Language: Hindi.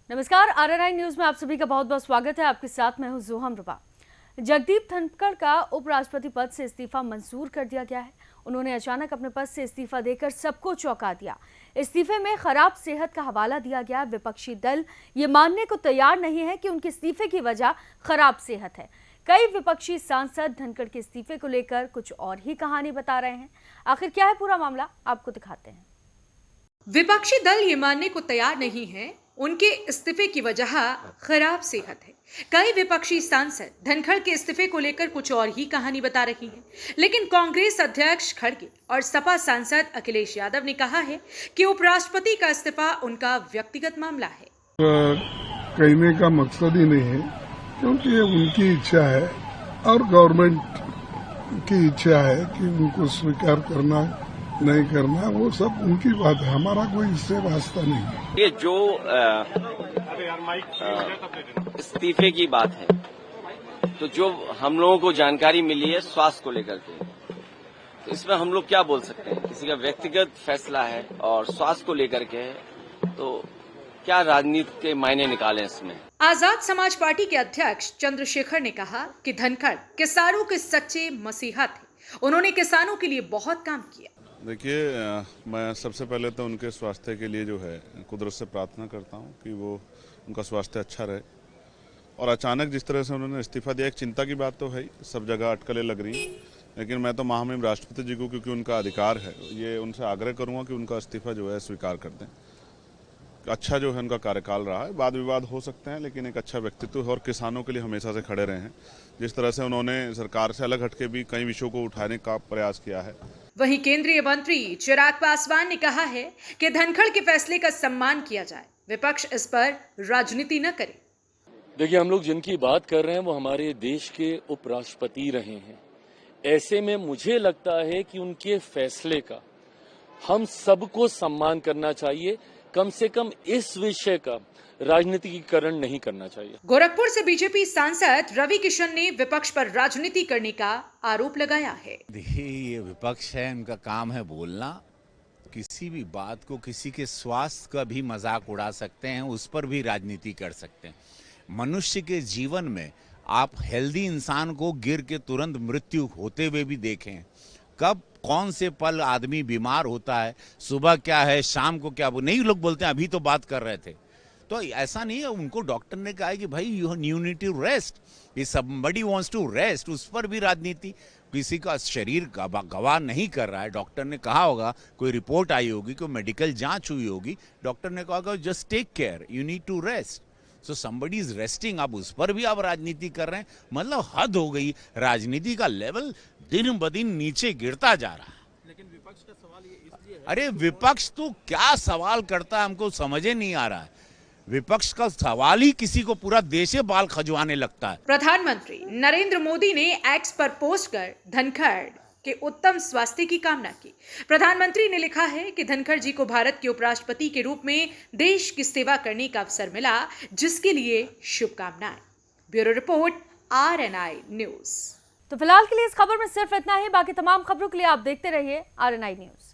नमस्कार, RNI न्यूज में आप सभी का बहुत बहुत स्वागत है। आपके साथ मैं हूं जोहम रुबा। जगदीप धनखड़ का उपराष्ट्रपति पद से इस्तीफा मंजूर कर दिया गया है। उन्होंने अचानक अपने पद से इस्तीफा देकर सबको चौंका दिया। इस्तीफे में खराब सेहत का हवाला दिया गया। विपक्षी दल ये मानने को तैयार नहीं है कि उनके इस्तीफे की वजह खराब सेहत है। कई विपक्षी सांसद धनखड़ के इस्तीफे को लेकर कुछ और ही कहानी बता रहे हैं। आखिर क्या है पूरा मामला, आपको दिखाते हैं। विपक्षी दल ये मानने को तैयार नहीं है उनके इस्तीफे की वजह खराब सेहत है। कई विपक्षी सांसद धनखड़ के इस्तीफे को लेकर कुछ और ही कहानी बता रही हैं। लेकिन कांग्रेस अध्यक्ष खड़गे और सपा सांसद अखिलेश यादव ने कहा है कि उपराष्ट्रपति का इस्तीफा उनका व्यक्तिगत मामला है। कहने का मकसद ही नहीं है, क्योंकि ये उनकी इच्छा है और गवर्नमेंट की इच्छा है कि उनको स्वीकार करना नहीं करना, वो सब उनकी बात है। हमारा कोई इससे वास्ता नहीं है। ये जो इस्तीफे की बात है, तो जो हम लोगों को जानकारी मिली है स्वास्थ्य को लेकर के, तो इसमें हम लोग क्या बोल सकते हैं? किसी का व्यक्तिगत फैसला है और स्वास्थ्य को लेकर के है, तो क्या राजनीति के मायने निकाले इसमें? आजाद समाज पार्टी के अध्यक्ष चंद्रशेखर ने कहा कि धनखड़ किसानों के सच्चे मसीहा थे। उन्होंने किसानों के लिए बहुत काम किया। देखिए, मैं सबसे पहले तो उनके स्वास्थ्य के लिए जो है कुदरत से प्रार्थना करता हूं कि वो उनका स्वास्थ्य अच्छा रहे। और अचानक जिस तरह से उन्होंने इस्तीफा दिया, एक चिंता की बात तो है ही, सब जगह अटकलें लग रही हैं। लेकिन मैं तो महामहिम राष्ट्रपति जी को, क्योंकि उनका अधिकार है, ये उनसे आग्रह करूंगा कि उनका इस्तीफा जो है स्वीकार कर दें। अच्छा जो है उनका कार्यकाल रहा है, वाद विवाद हो सकते हैं, लेकिन एक अच्छा व्यक्तित्व है और किसानों के लिए हमेशा से खड़े रहे हैं। जिस तरह से उन्होंने सरकार से अलग हटके भी कई विषयों को उठाने का प्रयास किया है। वहीं केंद्रीय मंत्री चिराग पासवान ने कहा है कि धनखड़ के फैसले का सम्मान किया जाए, विपक्ष इस पर राजनीति न करे। देखिए, हम लोग जिनकी बात कर रहे हैं वो हमारे देश के उपराष्ट्रपति रहे हैं। ऐसे में मुझे लगता है कि उनके फैसले का हम सबको सम्मान करना चाहिए। कम से कम इस विषय का राजनीतिकरण नहीं करना चाहिए। गोरखपुर से बीजेपी सांसद रवि किशन ने विपक्ष पर राजनीति करने का आरोप लगाया है। देखिए, ये विपक्ष है, उनका काम है बोलना। किसी भी बात को, किसी के स्वास्थ्य का भी मजाक उड़ा सकते हैं, उस पर भी राजनीति कर सकते हैं। मनुष्य के जीवन में आप हेल्दी इंसान को गिर के तुरंत मृत्यु होते हुए भी देखें। कब कौन से पल आदमी बीमार होता है, सुबह क्या है, शाम को क्या, वो नहीं लोग बोलते हैं। अभी तो बात कर रहे थे, तो ऐसा नहीं है। उनको डॉक्टर ने कहा है कि भाई you need to rest, if somebody wants to rest, उस पर भी राजनीति। किसी का शरीर गवाह नहीं कर रहा है, डॉक्टर ने कहा होगा, कोई रिपोर्ट आई होगी, कोई मेडिकल जांच हुई होगी, डॉक्टर ने कहा होगा just take care, you need to rest, so somebody is resting. अब उस पर भी आप राजनीति कर रहे हैं, मतलब हद हो गई। राजनीति का लेवल दिन ब दिन नीचे गिरता जा रहा है। लेकिन विपक्ष का सवाल ये इसलिए है, अरे विपक्ष तो क्या सवाल करता है, हमको समझ ही नहीं आ रहा है। विपक्ष का सवाल ही किसी को पूरा देशे बाल खजवाने लगता है। प्रधानमंत्री नरेंद्र मोदी ने एक्स पर पोस्ट कर धनखड़ के उत्तम स्वास्थ्य की कामना की। प्रधानमंत्री ने लिखा है कि धनखड़ जी को भारत के उपराष्ट्रपति के रूप में देश की सेवा करने का अवसर मिला, जिसके लिए शुभकामनाएं। Bureau report, RNI news. तो फिलहाल के लिए इस खबर में सिर्फ इतना ही। बाकी तमाम खबरों के लिए आप देखते रहिए RNI न्यूज।